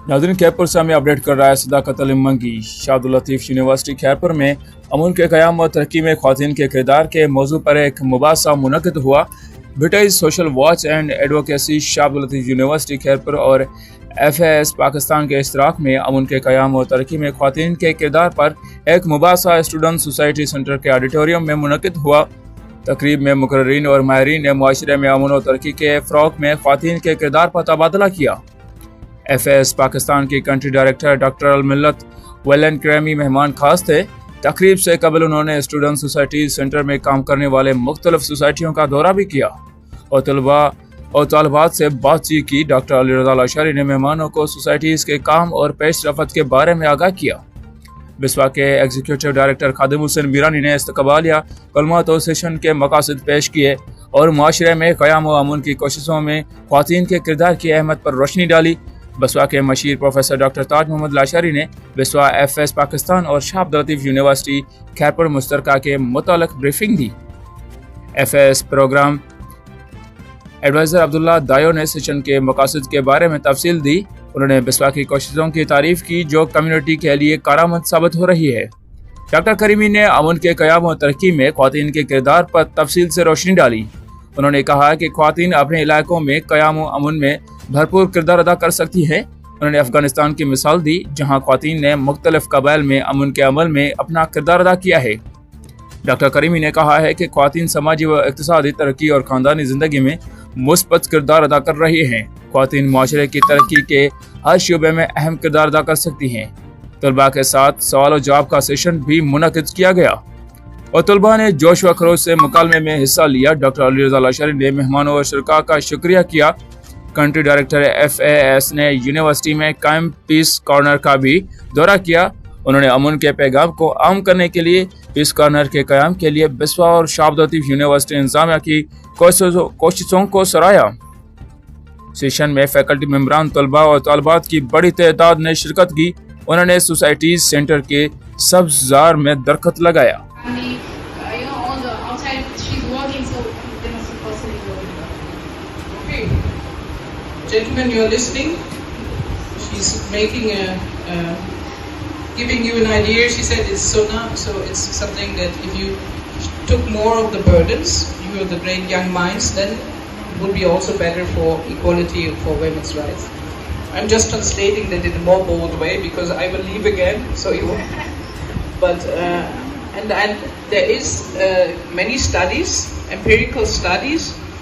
नाज़रीन, खैरपुर से हमें अपडेट कर रहा है सदाकत अली मंगी। शाह अब्दुल लतीफ़ यूनिवर्सिटी खैरपुर में अमन के क़याम और तरक्की में ख़वातीन के किरदार के मौजू पर एक मुबासा मुनक़िद हुआ। British social watch and advocacy, Shah Abdul Latif university Khairpur और FAS पाकिस्तान के इश्तराक में अमन के क़याम और तरक्की में ख़वातीन के किरदार पर एक मुबासा स्टूडेंट सोसाइटी सेंटर के ऑडिटोरियम में मुनक़िद हुआ। तकरीब में मुकर्रीन और माहिरीन ने मुआशरे में अमन और तरक्की के फ़रोग़ में ख़वातीन के किरदार पर तबादला किया। FAS पाकिस्तान की कंट्री डायरेक्टर डॉक्टर अलमिल्लत वेलन क्रैमी मेहमान खास थे। तकरीब से कबल उन्होंने स्टूडेंट सोसाइटी सेंटर में काम करने वाले मुख्तलिफ सोसाइटियों का दौरा भी किया और तलबा और तालबात से बातचीत की। डॉक्टर अली रज़ा लाशारी ने मेहमानों को सोसाइटीज़ के काम और पेश रफ्त के बारे में आगाह किया। बिस्वा के एग्जीक्यूटिव डायरेक्टर खादिम हुसैन मीरानी ने इस्तकबालिया कलमात और सेशन के मकासद पेश किए और मुआशरे में क़याम व अमन की कोशिशों में ख़वातीन के किरदार की अहमियत पर रोशनी डाली। बिस्वा के मशीर प्रोफेसर डॉक्टर ताज मोहम्मद लाशारी ने बिस्वा FAS पाकिस्तान और शाह अब्दुल लतीफ़ यूनिवर्सिटी खैरपुर मुश्तरका के मुतालिक ब्रीफिंग दी। FAS प्रोग्राम एडवाइज़र अब्दुल्ला दायो ने सेशन के मकासद के बारे में तफसील दी। उन्होंने बिस्वा की कोशिशों की तारीफ की जो कम्युनिटी के लिए कारआमद साबित हो रही है। डॉक्टर करीमी ने अमन के क़याम और तरक्की में ख़वातीन के किरदार पर तफसील से रोशनी डाली। उन्होंने कहा कि ख़वातीन अपने इलाकों में क़याम और अमन में भरपूर किरदार अदा कर सकती हैं। उन्होंने अफगानिस्तान की मिसाल दी जहाँ ख़वातीन ने मुख्तलिफ कबाइल में अमन के अमल में अपना किरदार अदा किया है। डॉक्टर करीमी ने कहा है कि ख़वातीन समाजी व इक़्तिसादी तरक्की और ख़ानदानी ज़िंदगी में मुस्बत किरदार अदा कर रही हैं। ख़वातीन मुआशरे की तरक्की के हर शोबे में अहम किरदार अदा कर सकती हैं। तलबा के साथ सवाल और जवाब का सेशन भी मुनक़िद किया गया और तलबा ने जोश व खरोश से मुकालमे में हिस्सा लिया। डॉक्टर अली रज़ा लाशारी ने मेहमानों और शुरका का शुक्रिया किया। कंट्री डायरेक्टर FAS ने यूनिवर्सिटी में कायम पीस कॉर्नर का भी दौरा किया। उन्होंने अमन के पैगाम को आम करने के लिए पीस कॉर्नर के क़याम के लिए बिस्वा और शाह अब्दुल लतीफ़ यूनिवर्सिटी इंतज़ामिया की कोशिशों को सराहा। सेशन में फैकल्टी मेंबरान, तलबा और तालबात की बड़ी तादाद ने शिरकत की। उन्होंने सोसाइटीज सेंटर के सब्ज़ार में दरख्त लगाया। Gentlemen, you're listening. She's giving you an idea. She said it's sunnah, so it's something that if you took more of the burdens, you are the great young minds, then it would be also better for equality for women's rights. I'm just translating that in a more bold way because I will leave again. So you, but and there is many studies, empirical studies.